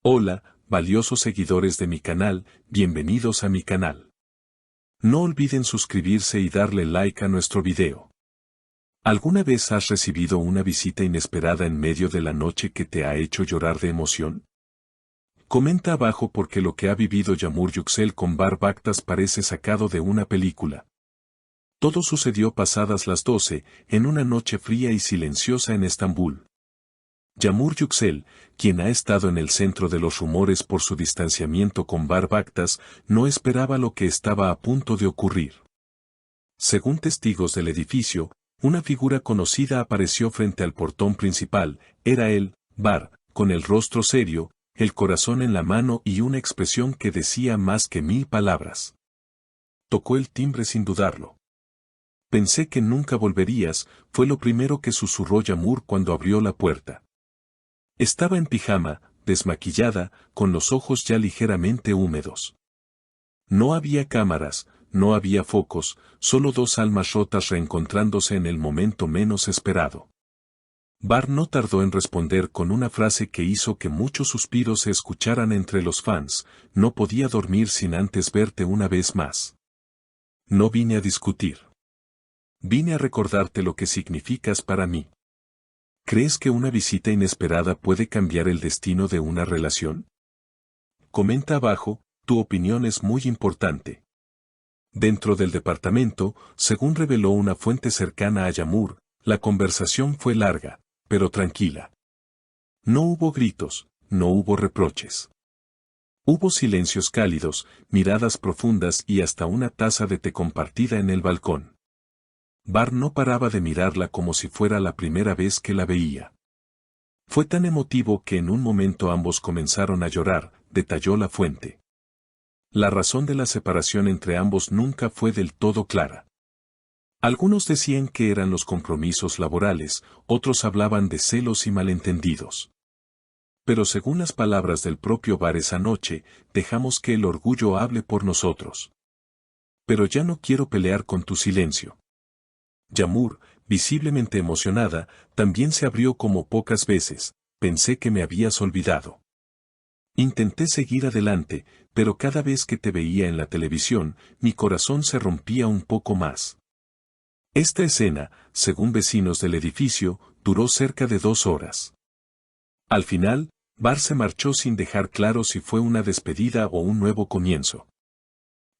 Hola, valiosos seguidores de mi canal, bienvenidos a mi canal. No olviden suscribirse y darle like a nuestro video. ¿Alguna vez has recibido una visita inesperada en medio de la noche que te ha hecho llorar de emoción? Comenta abajo porque lo que ha vivido Yağmur Yüksel con Bahar Baktas parece sacado de una película. Todo sucedió pasadas las 12, en una noche fría y silenciosa en Estambul. Yağmur Yüksel, quien ha estado en el centro de los rumores por su distanciamiento con Bahar Baktas, no esperaba lo que estaba a punto de ocurrir. Según testigos del edificio, una figura conocida apareció frente al portón principal. Era él, Bahar, con el rostro serio, el corazón en la mano y una expresión que decía más que 1000 palabras. Tocó el timbre sin dudarlo. Pensé que nunca volverías, fue lo primero que susurró Yağmur cuando abrió la puerta. Estaba en pijama, desmaquillada, con los ojos ya ligeramente húmedos. No había cámaras, no había focos, solo dos almas rotas reencontrándose en el momento menos esperado. Bahar no tardó en responder con una frase que hizo que muchos suspiros se escucharan entre los fans: no podía dormir sin antes verte una vez más. No vine a discutir. Vine a recordarte lo que significas para mí. ¿Crees que una visita inesperada puede cambiar el destino de una relación? Comenta abajo, tu opinión es muy importante. Dentro del departamento, según reveló una fuente cercana a Yağmur, la conversación fue larga, pero tranquila. No hubo gritos, no hubo reproches. Hubo silencios cálidos, miradas profundas y hasta una taza de té compartida en el balcón. Bahar no paraba de mirarla como si fuera la primera vez que la veía. Fue tan emotivo que en un momento ambos comenzaron a llorar, detalló la fuente. La razón de la separación entre ambos nunca fue del todo clara. Algunos decían que eran los compromisos laborales, otros hablaban de celos y malentendidos. Pero según las palabras del propio Bahar esa noche, dejamos que el orgullo hable por nosotros. Pero ya no quiero pelear con tu silencio. Yağmur, visiblemente emocionada, también se abrió como pocas veces. Pensé que me habías olvidado. Intenté seguir adelante, pero cada vez que te veía en la televisión, mi corazón se rompía un poco más. Esta escena, según vecinos del edificio, duró cerca de 2 horas. Al final, Bahar se marchó sin dejar claro si fue una despedida o un nuevo comienzo.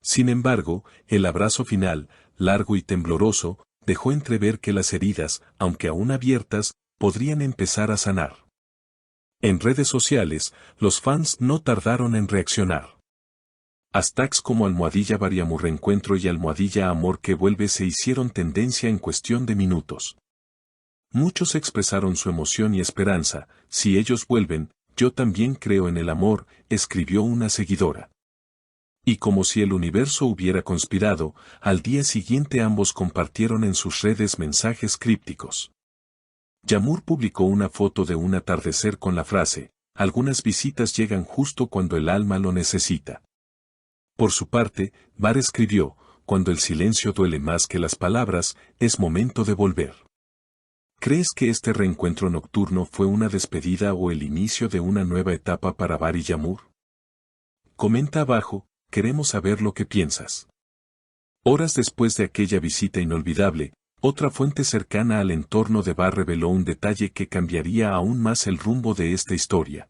Sin embargo, el abrazo final, largo y tembloroso, dejó entrever que las heridas, aunque aún abiertas, podrían empezar a sanar. En redes sociales, los fans no tardaron en reaccionar. Hashtags como @BahReencuentro y @Amor que vuelve se hicieron tendencia en cuestión de minutos. Muchos expresaron su emoción y esperanza: si ellos vuelven, yo también creo en el amor, escribió una seguidora. Y como si el universo hubiera conspirado, al día siguiente ambos compartieron en sus redes mensajes crípticos. Yağmur publicó una foto de un atardecer con la frase: algunas visitas llegan justo cuando el alma lo necesita. Por su parte, Bahar escribió: cuando el silencio duele más que las palabras, es momento de volver. ¿Crees que este reencuentro nocturno fue una despedida o el inicio de una nueva etapa para Bahar y Yağmur? Comenta abajo. Queremos saber lo que piensas. Horas después de aquella visita inolvidable, otra fuente cercana al entorno de Bahar reveló un detalle que cambiaría aún más el rumbo de esta historia.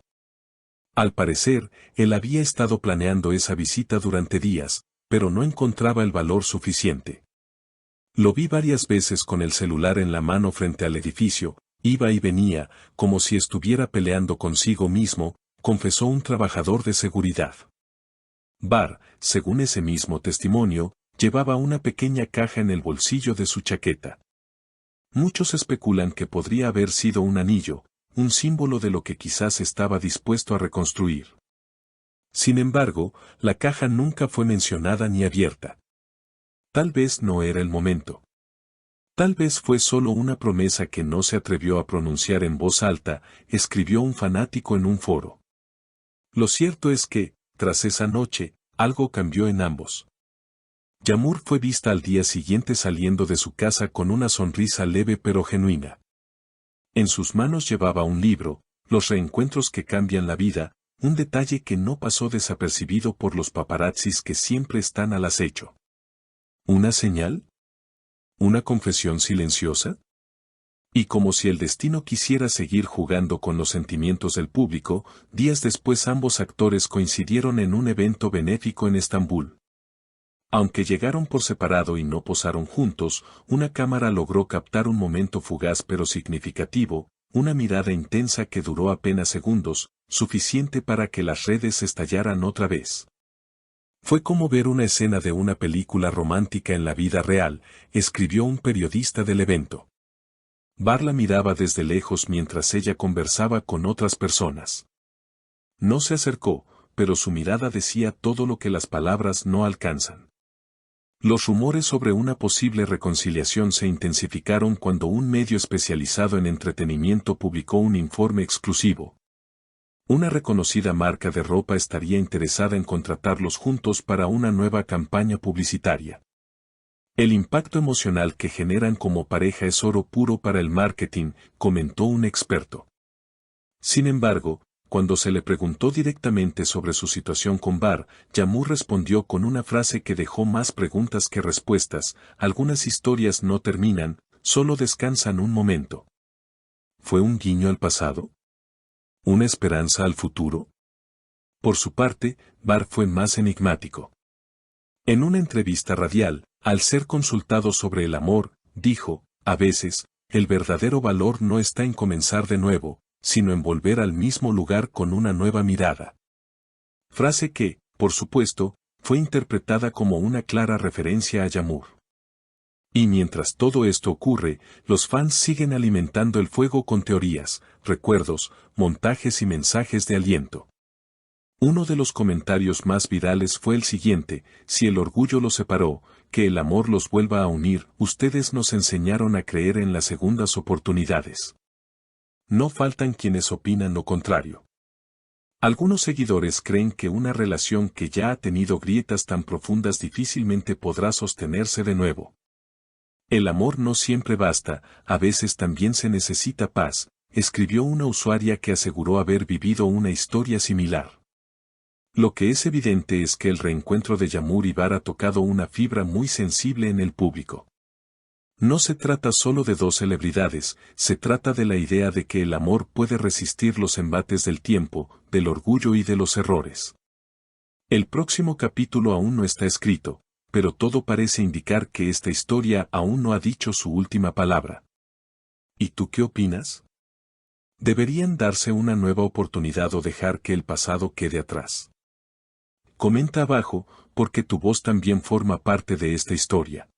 Al parecer, él había estado planeando esa visita durante días, pero no encontraba el valor suficiente. Lo vi varias veces con el celular en la mano frente al edificio, iba y venía, como si estuviera peleando consigo mismo, confesó un trabajador de seguridad. Bahar, según ese mismo testimonio, llevaba una pequeña caja en el bolsillo de su chaqueta. Muchos especulan que podría haber sido un anillo, un símbolo de lo que quizás estaba dispuesto a reconstruir. Sin embargo, la caja nunca fue mencionada ni abierta. Tal vez no era el momento. Tal vez fue solo una promesa que no se atrevió a pronunciar en voz alta, escribió un fanático en un foro. Lo cierto es que, tras esa noche, algo cambió en ambos. Yağmur fue vista al día siguiente saliendo de su casa con una sonrisa leve pero genuina. En sus manos llevaba un libro, Los reencuentros que cambian la vida, un detalle que no pasó desapercibido por los paparazzis que siempre están al acecho. ¿Una señal? ¿Una confesión silenciosa? Y como si el destino quisiera seguir jugando con los sentimientos del público, días después ambos actores coincidieron en un evento benéfico en Estambul. Aunque llegaron por separado y no posaron juntos, una cámara logró captar un momento fugaz pero significativo, una mirada intensa que duró apenas segundos, suficiente para que las redes estallaran otra vez. Fue como ver una escena de una película romántica en la vida real, escribió un periodista del evento. Bar la miraba desde lejos mientras ella conversaba con otras personas. No se acercó, pero su mirada decía todo lo que las palabras no alcanzan. Los rumores sobre una posible reconciliación se intensificaron cuando un medio especializado en entretenimiento publicó un informe exclusivo. Una reconocida marca de ropa estaría interesada en contratarlos juntos para una nueva campaña publicitaria. El impacto emocional que generan como pareja es oro puro para el marketing, comentó un experto. Sin embargo, cuando se le preguntó directamente sobre su situación con Bar, Jamur respondió con una frase que dejó más preguntas que respuestas: algunas historias no terminan, solo descansan un momento. ¿Fue un guiño al pasado? ¿Una esperanza al futuro? Por su parte, Bar fue más enigmático. En una entrevista radial, al ser consultado sobre el amor, dijo: a veces, el verdadero valor no está en comenzar de nuevo, sino en volver al mismo lugar con una nueva mirada. Frase que, por supuesto, fue interpretada como una clara referencia a Jamur. Y mientras todo esto ocurre, los fans siguen alimentando el fuego con teorías, recuerdos, montajes y mensajes de aliento. Uno de los comentarios más virales fue el siguiente: si el orgullo los separó, que el amor los vuelva a unir. Ustedes nos enseñaron a creer en las segundas oportunidades. No faltan quienes opinan lo contrario. Algunos seguidores creen que una relación que ya ha tenido grietas tan profundas difícilmente podrá sostenerse de nuevo. El amor no siempre basta, a veces también se necesita paz, escribió una usuaria que aseguró haber vivido una historia similar. Lo que es evidente es que el reencuentro de Jamur y Bar ha tocado una fibra muy sensible en el público. No se trata solo de dos celebridades, se trata de la idea de que el amor puede resistir los embates del tiempo, del orgullo y de los errores. El próximo capítulo aún no está escrito, pero todo parece indicar que esta historia aún no ha dicho su última palabra. ¿Y tú qué opinas? ¿Deberían darse una nueva oportunidad o dejar que el pasado quede atrás? Comenta abajo, porque tu voz también forma parte de esta historia.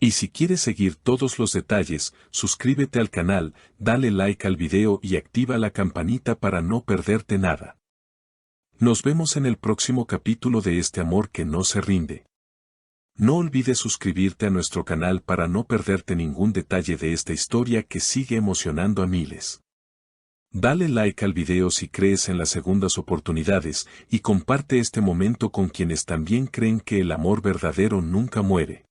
Y si quieres seguir todos los detalles, suscríbete al canal, dale like al video y activa la campanita para no perderte nada. Nos vemos en el próximo capítulo de este amor que no se rinde. No olvides suscribirte a nuestro canal para no perderte ningún detalle de esta historia que sigue emocionando a miles. Dale like al video si crees en las segundas oportunidades y comparte este momento con quienes también creen que el amor verdadero nunca muere.